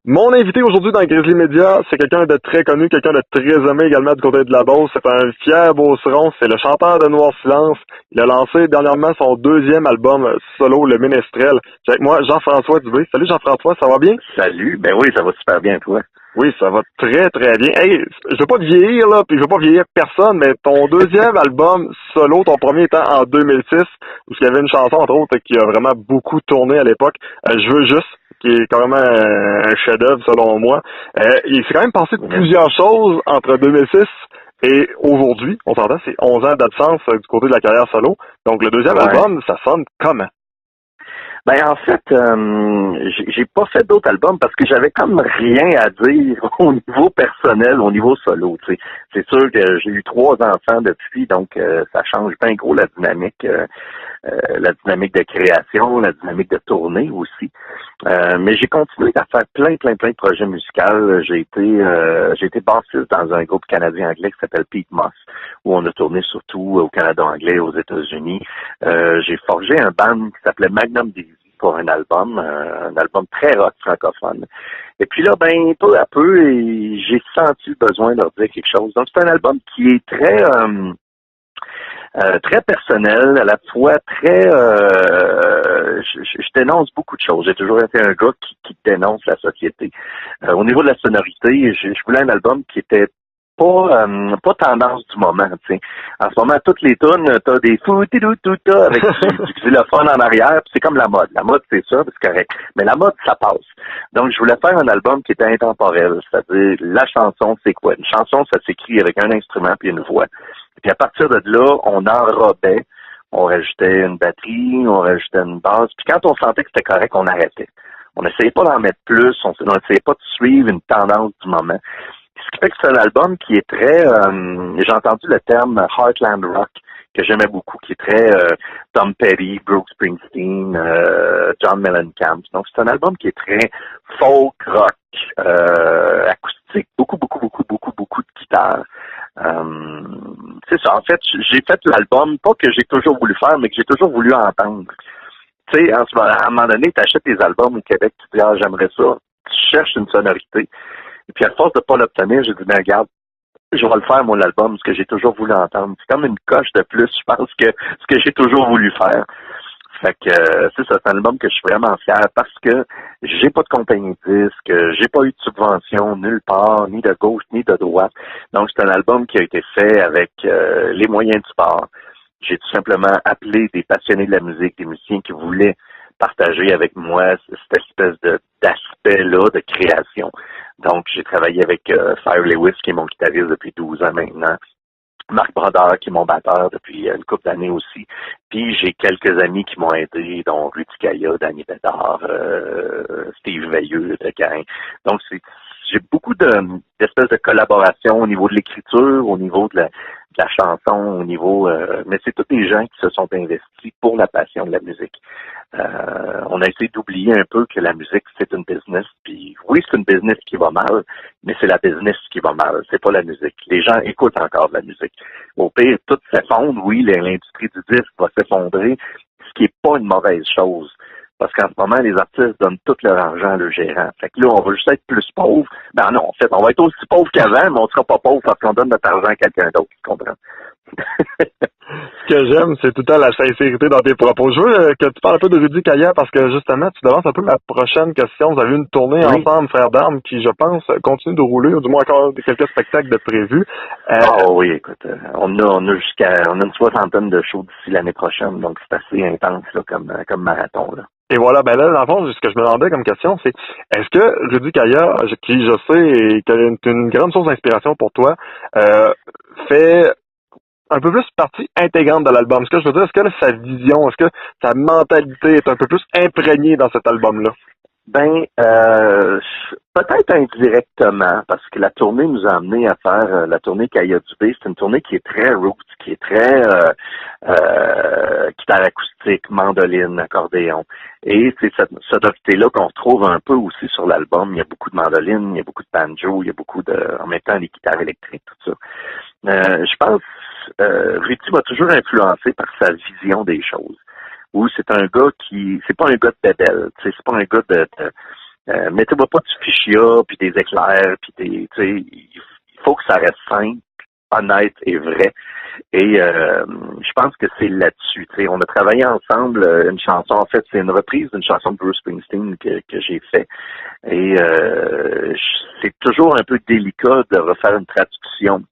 Mon invité aujourd'hui dans Grizzly Media, c'est quelqu'un de très connu, quelqu'un de très aimé également du côté de la Beauce. C'est un fier beauceron, c'est le chanteur de Noir Silence. Il a lancé dernièrement son deuxième album solo, Le Ménestrel. J'ai avec moi Jean-François Dubé. Salut Jean-François, ça va bien? Salut, ben oui, ça va super bien, toi. Oui, ça va très très bien. Hey, je veux pas te vieillir là, puis je veux pas vieillir personne, mais ton deuxième album solo, ton premier étant en 2006, où il y avait une chanson entre autres qui a vraiment beaucoup tourné à l'époque, Je veux juste, qui est quand même un chef-d'œuvre selon moi. Il s'est quand même passé plusieurs choses entre 2006 et aujourd'hui. On s'entend, c'est 11 ans d'absence du côté de la carrière solo. Donc le deuxième Ouais. album, ça sonne comment? Ben en fait, j'ai pas fait d'autres albums parce que j'avais comme rien à dire au niveau personnel, au niveau solo. Tu sais. C'est sûr que j'ai eu 3 enfants depuis, donc ça change bien gros la dynamique de création, la dynamique de tournée aussi. Mais j'ai continué à faire plein de projets musicaux. J'ai été bassiste dans un groupe canadien-anglais qui s'appelle Pete Moss, où on a tourné surtout au Canada anglais, aux États-Unis. J'ai forgé un band qui s'appelait Magnum Dizzy pour un album très rock francophone. Et puis là, ben, peu à peu, j'ai senti le besoin de leur dire quelque chose. Donc, c'est un album qui est très personnel, à la fois très... je dénonce beaucoup de choses. J'ai toujours été un gars qui dénonce la société. Au niveau de la sonorité, je voulais un album qui était pas tendance du moment, tu sais. En ce moment, toutes les tunes, t'as des fou-ti-dou-tout-ta avec du xylophone en arrière, puis c'est comme la mode. La mode, c'est ça, c'est correct. Mais la mode, ça passe. Donc, je voulais faire un album qui était intemporel. C'est-à-dire, la chanson, c'est quoi? Une chanson, ça s'écrit avec un instrument puis une voix. Puis à partir de là, on enrobait, on rajoutait une batterie, on rajoutait une basse. Puis quand on sentait que c'était correct, on arrêtait. On n'essayait pas d'en mettre plus, on n'essayait pas de suivre une tendance du moment. Ce qui fait que c'est un album qui est très, j'ai entendu le terme Heartland Rock, que j'aimais beaucoup, qui est très Tom Petty, Bruce Springsteen, John Mellencamp. Donc c'est un album qui est très folk rock, acoustique, beaucoup de guitare. C'est ça, en fait, j'ai fait l'album, pas que j'ai toujours voulu faire, mais que j'ai toujours voulu entendre. Tu sais, à un moment donné, tu achètes des albums au Québec, tu te dis, ah, j'aimerais ça. Tu cherches une sonorité. Et puis, à force de pas l'obtenir, j'ai dit, mais regarde, je vais le faire, mon album, ce que j'ai toujours voulu entendre. C'est comme une coche de plus, je pense, que ce que j'ai toujours voulu faire. Fait que, c'est ça, c'est un album que je suis vraiment fier parce que j'ai pas de compagnie de disque, j'ai pas eu de subvention nulle part, ni de gauche, ni de droite. Donc, c'est un album qui a été fait avec les moyens du bord. J'ai tout simplement appelé des passionnés de la musique, des musiciens qui voulaient partager avec moi cette espèce d'aspect-là de création. Donc, j'ai travaillé avec Fire Lewis, qui est mon guitariste depuis 12 ans maintenant. Marc Brodeur, qui est mon batteur depuis une couple d'années aussi. Puis j'ai quelques amis qui m'ont aidé, dont Rudy Kaya, Danny Bédard, Steve Veilleux de Caen. Donc j'ai beaucoup d'espèces de collaboration au niveau de l'écriture, au niveau de la chanson, au niveau mais c'est tous des gens qui se sont investis pour la passion de la musique. On a essayé d'oublier un peu que la musique, c'est une business. Puis oui, c'est une business qui va mal, mais c'est la business qui va mal. C'est pas la musique. Les gens écoutent encore de la musique. Au pire, tout s'effondre. Oui, l'industrie du disque va s'effondrer, ce qui est pas une mauvaise chose. Parce qu'en ce moment, les artistes donnent tout leur argent à leur gérant. Fait que là, on va juste être plus pauvre. Ben non, en fait, on va être aussi pauvre qu'avant, mais on sera pas pauvre parce qu'on donne notre argent à quelqu'un d'autre, tu comprends? Ce que j'aime, c'est tout le temps la sincérité dans tes propos. Je veux que tu parles un peu de Rudy Kaya parce que justement, tu devances un peu ma prochaine question. Vous avez eu une tournée ensemble, Frères d'Armes, qui, je pense, continue de rouler, ou du moins encore quelques spectacles de prévus. Oui, écoute, on a une 60aine de shows d'ici l'année prochaine, donc c'est assez intense là, comme marathon là. Et voilà, ben là, dans le fond, ce que je me demandais comme question, c'est est-ce que Rudy Kaya, qui je sais est une grande source d'inspiration pour toi, fait un peu plus partie intégrante de l'album? Ce que je veux dire, est-ce que sa vision, est-ce que sa mentalité est un peu plus imprégnée dans cet album-là? Ben, peut-être indirectement, parce que la tournée nous a amené à faire la tournée Kaya Dubé. C'est une tournée qui est très roots, qui est très guitare acoustique, mandoline, accordéon. Et c'est cette sonorité-là qu'on retrouve un peu aussi sur l'album. Il y a beaucoup de mandoline, il y a beaucoup de banjo, il y a beaucoup en même temps, les guitares électriques, tout ça. Je pense, Rudy m'a toujours influencé par sa vision des choses. Où c'est un gars c'est pas un gars de bébelle, c'est pas un gars Mettez-moi pas du fichia, puis des éclairs, puis tu sais, il faut que ça reste simple, honnête et vrai. Et je pense que c'est là-dessus. Tu sais, on a travaillé ensemble une chanson. En fait, c'est une reprise d'une chanson de Bruce Springsteen que j'ai fait. Et c'est toujours un peu délicat de refaire une traduction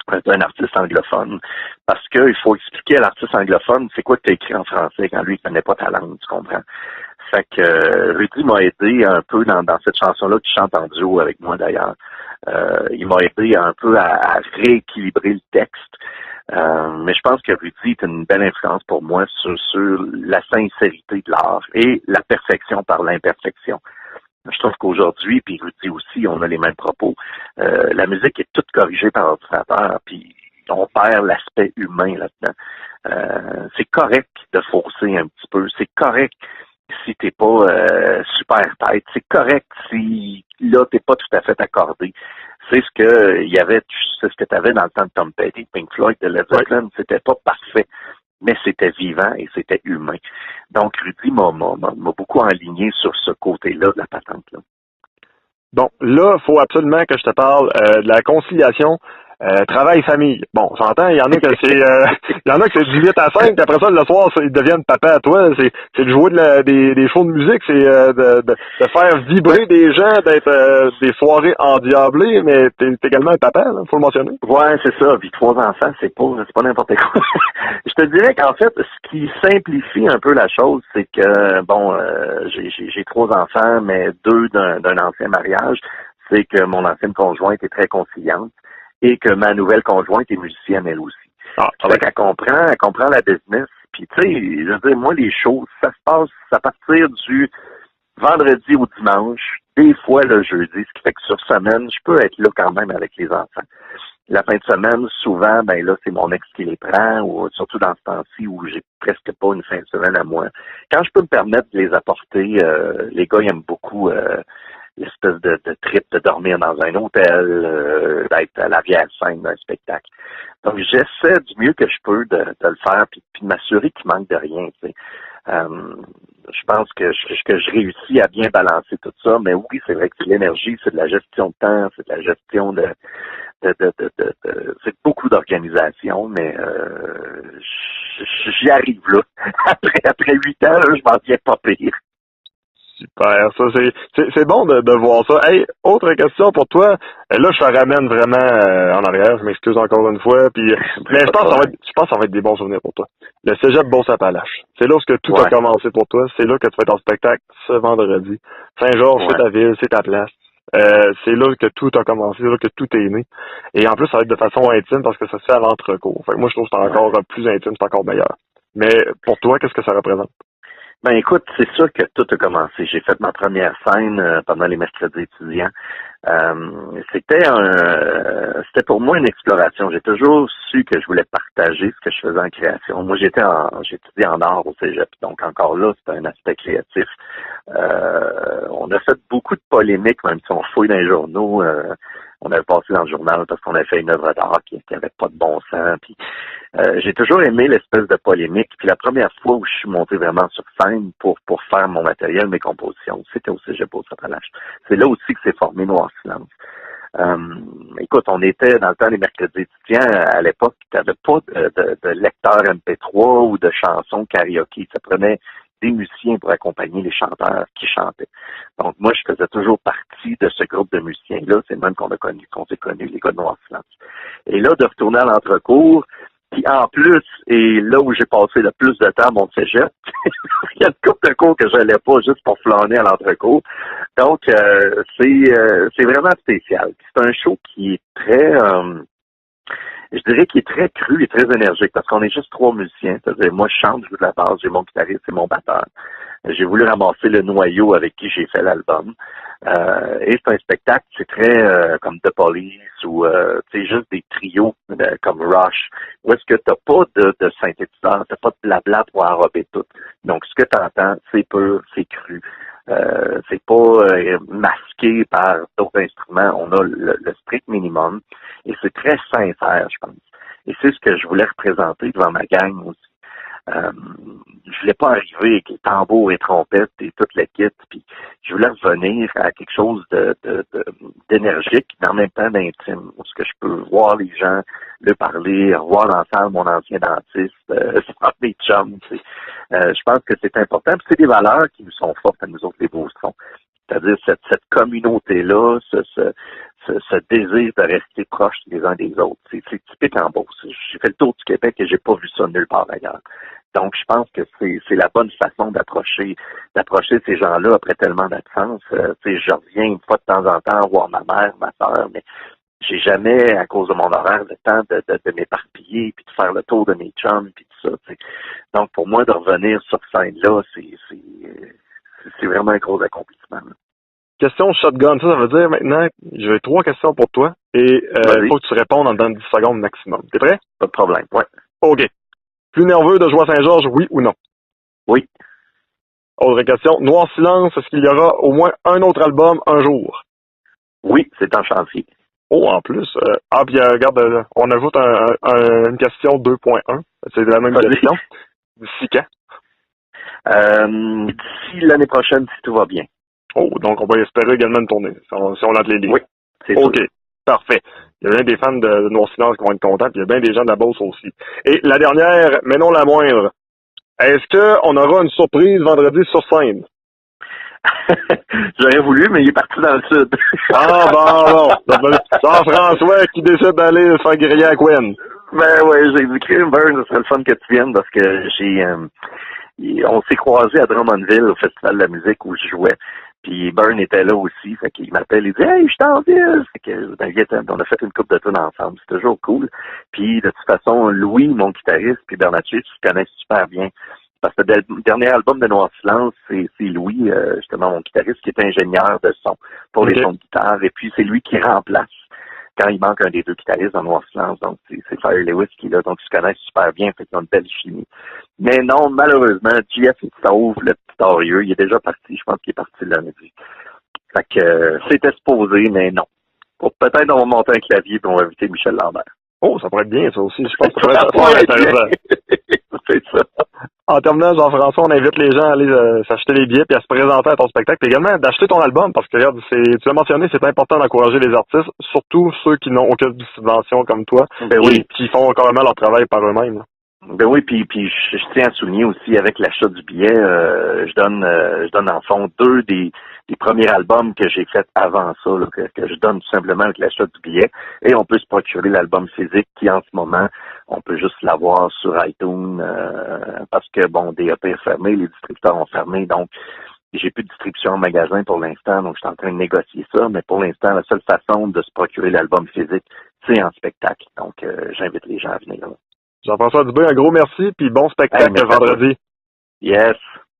d'un artiste anglophone, parce que il faut expliquer à l'artiste anglophone c'est quoi que tu as écrit en français quand lui il connaît pas ta langue, tu comprends? Fait que Rudy m'a aidé un peu dans cette chanson-là qui chante en duo avec moi d'ailleurs. Il m'a aidé un peu à rééquilibrer le texte. Mais je pense que Rudy est une belle influence pour moi sur la sincérité de l'art et la perfection par l'imperfection. Je trouve qu'aujourd'hui, puis Rudy aussi, on a les mêmes propos. La musique est toute corrigée par ordinateur, puis on perd l'aspect humain là-dedans. C'est correct de fausser un petit peu. C'est correct si t'es pas super tête. C'est correct si là t'es pas tout à fait accordé. C'est ce que il y avait, c'est ce que t'avais dans le temps de Tom Petty, Pink Floyd, de Led Zeppelin. Ouais. C'était pas parfait, mais c'était vivant et c'était humain. Donc, Rudy m'a beaucoup enligné sur ce côté-là de la patente, là. Bon, là, il faut absolument que je te parle de la conciliation travail-famille. Bon, on s'entend, il y en a que c'est il y en a que c'est du 8 à 5, puis après ça, le soir, ils deviennent papa à toi. C'est de jouer des shows de musique, c'est de faire vibrer des gens, d'être des soirées endiablées, mais t'es également un papa, là, faut le mentionner. Ouais, c'est ça. Puis 3 enfants, c'est pas n'importe quoi. Je te dirais qu'en fait, ce qui simplifie un peu la chose, c'est que bon, j'ai 3 enfants, mais 2 d'un ancien mariage. C'est que mon ancienne conjointe est très conciliante et que ma nouvelle conjointe est musicienne elle aussi. Ah, fait qu'elle comprend la business. Puis tu sais, je veux dire, moi les choses, ça se passe à partir du vendredi au dimanche, des fois le jeudi, ce qui fait que sur semaine, je peux être là quand même avec les enfants. La fin de semaine, souvent, ben là, c'est mon ex qui les prend, ou surtout dans ce temps-ci où j'ai presque pas une fin de semaine à moi. Quand je peux me permettre de les apporter, les gars ils aiment beaucoup l'espèce de trip de dormir dans un hôtel, d'être à l'arrière-scène d'un spectacle. Donc, j'essaie du mieux que je peux de le faire, puis de m'assurer qu'il manque de rien, tu sais. Je pense que je réussis à bien balancer tout ça, mais oui, c'est vrai que c'est l'énergie, c'est de la gestion de temps, c'est de la gestion c'est beaucoup d'organisation, mais j'y arrive là. Après 8 ans, là, je m'en tiens pas pire. Super, ça c'est bon de voir ça. Hey, autre question pour toi. Là, je te ramène vraiment en arrière, je m'excuse encore une fois, puis mais je pense que ça va être des bons souvenirs pour toi. Le Cégep Beauce-Appalaches. C'est là où tout a commencé pour toi, c'est là que tu fais ton spectacle ce vendredi. Saint-Georges, c'est ta ville, c'est ta place. C'est là que tout a commencé, c'est là que tout est né. Et en plus, ça va être de façon intime parce que ça se fait à l'entrecours. Fait que moi, je trouve que c'est encore plus intime, c'est encore meilleur. Mais pour toi, qu'est-ce que ça représente? Ben écoute, c'est sûr que tout a commencé. J'ai fait ma première scène pendant les mercredis étudiants. C'était pour moi une exploration. J'ai toujours su que je voulais partager ce que je faisais en création. Moi, j'étudiais en art au Cégep, donc encore là, c'est un aspect créatif. On a fait beaucoup de polémiques, même si on fouille dans les journaux. On avait passé dans le journal parce qu'on avait fait une œuvre d'art qui avait pas de bon sens. Puis j'ai toujours aimé l'espèce de polémique. Puis la première fois où je suis monté vraiment sur scène pour faire mon matériel, mes compositions, c'était au Cégep Beauce-Appalaches. C'est là aussi que s'est formé Noir Silence. Écoute, on était dans le temps des mercredis étudiants. À l'époque, tu n'avais pas de lecteur MP3 ou de chansons karaoké. Ça prenait des musiciens pour accompagner les chanteurs qui chantaient. Donc, moi, je faisais toujours partie de ce groupe de musiciens-là. C'est même qu'on s'est connus, les gars de Noir Silence. Et là, de retourner à l'entrecours, puis en plus, et là où j'ai passé le plus de temps à mon cégep, il y a une couple de cours que je n'allais pas juste pour flâner à l'entrecours. Donc, c'est vraiment spécial. C'est un show qui est très... je dirais qu'il est très cru et très énergique parce qu'on est juste 3 musiciens. C'est-à-dire, moi, je chante, je joue de la basse, j'ai mon guitariste et mon batteur. J'ai voulu ramasser le noyau avec qui j'ai fait l'album. Et c'est un spectacle, c'est très comme The Police ou c'est juste des trios comme Rush, où est-ce que t'as pas de synthétiseur, t'as pas de blabla pour enrober tout. Donc, ce que t'entends, c'est pur, c'est cru. C'est pas masqué par d'autres instruments. On a le strict minimum et c'est très sincère, je pense. Et c'est ce que je voulais représenter devant ma gang aussi. Je voulais pas arriver avec les tambours et trompettes et toute la kit, puis je voulais revenir à quelque chose d'énergique, mais en même temps d'intime, où ce que je peux voir les gens, leur parler, revoir dans la salle mon ancien dentiste, faire des chums, tu sais. Je pense que c'est important, puis c'est des valeurs qui nous sont fortes à nous autres, les Beaucerons. C'est-à-dire cette communauté-là, ce désir de rester proche les uns des autres. C'est typique en Beauce. J'ai fait le tour du Québec et j'ai pas vu ça nulle part ailleurs. Donc, je pense que c'est la bonne façon d'approcher ces gens-là après tellement d'absence. Je reviens une fois de temps en temps voir ma mère, ma soeur, mais j'ai jamais, à cause de mon horaire, le temps de m'éparpiller puis de faire le tour de mes chums puis tout ça. T'sais. Donc, pour moi, de revenir sur scène-là, c'est vraiment un gros accomplissement. Là. Question shotgun, ça veut dire maintenant, j'ai 3 questions pour toi et il faut que tu répondes en dedans de 10 secondes maximum. T'es prêt? Pas de problème, ouais. OK. Plus nerveux de jouer à Saint-Georges, oui ou non? Oui. Autre question. Noir Silence, est-ce qu'il y aura au moins un autre album un jour? Oui, c'est en chantier. Oh, en plus. Puis regarde, on ajoute une question 2.1. C'est la même question. D'ici quand? D'ici l'année prochaine, si tout va bien. Oh, donc on va espérer également une tournée, si on lance les lignes. Oui, c'est OK, sûr. parfait. Il y a bien des fans de Noir Silence qui vont être contents, puis il y a bien des gens de la Beauce aussi. Et la dernière, mais non la moindre, est-ce qu'on aura une surprise vendredi sur scène? J'aurais voulu, mais il est parti dans le sud. Ah, bon. Jean-François qui décide d'aller se faire griller à Quinn. Ben oui, j'ai dit, Crime Burn, ce serait le fun que tu viennes parce que on s'est croisés à Drummondville au Festival de la musique où je jouais. Puis Burn était là aussi, fait qu'il m'appelle, il dit « Hey, je suis en ville! » Fait que, on a fait une couple de tunes ensemble, c'est toujours cool. Puis de toute façon, Louis, mon guitariste, puis Bernatchez, tu se connais super bien. Parce que le dernier album de Noir Silence, c'est Louis, justement, mon guitariste, qui est ingénieur de son pour les sons de guitare. Et puis, c'est lui qui remplace quand il manque un des deux guitaristes dans Noir Silence. Donc, c'est Fire Lewis qui est là. Donc, ils se connaissent super bien. Fait qu'ils ont une belle chimie. Mais non, malheureusement, JF, il sauve le petit Orieux. Il est déjà parti. Je pense qu'il est parti lundi. Fait que c'était supposé, mais non. Peut-être on va monter un clavier et on va inviter Michel Lambert. Oh, ça pourrait être bien, ça aussi. Je pense que ça pourrait être intéressant. C'est ça. En terminant, Jean-François, on invite les gens à aller s'acheter les billets et à se présenter à ton spectacle. Puis également, d'acheter ton album, parce que, regarde, tu l'as mentionné, c'est important d'encourager les artistes, surtout ceux qui n'ont aucune subvention comme toi, et qui font carrément leur travail par eux-mêmes. Ben oui, puis je tiens à souligner aussi avec l'achat du billet, je donne en fond 2 des premiers albums que j'ai fait avant ça, là, que je donne tout simplement avec l'achat du billet. Et on peut se procurer l'album physique qui en ce moment, on peut juste l'avoir sur iTunes parce que bon, DAP est fermé, les distributeurs ont fermé, donc j'ai plus de distribution en magasin pour l'instant, donc je suis en train de négocier ça, mais pour l'instant, la seule façon de se procurer l'album physique, c'est en spectacle. Donc j'invite les gens à venir là. Jean-François Dubé, un gros merci, puis bon spectacle vendredi. Yes.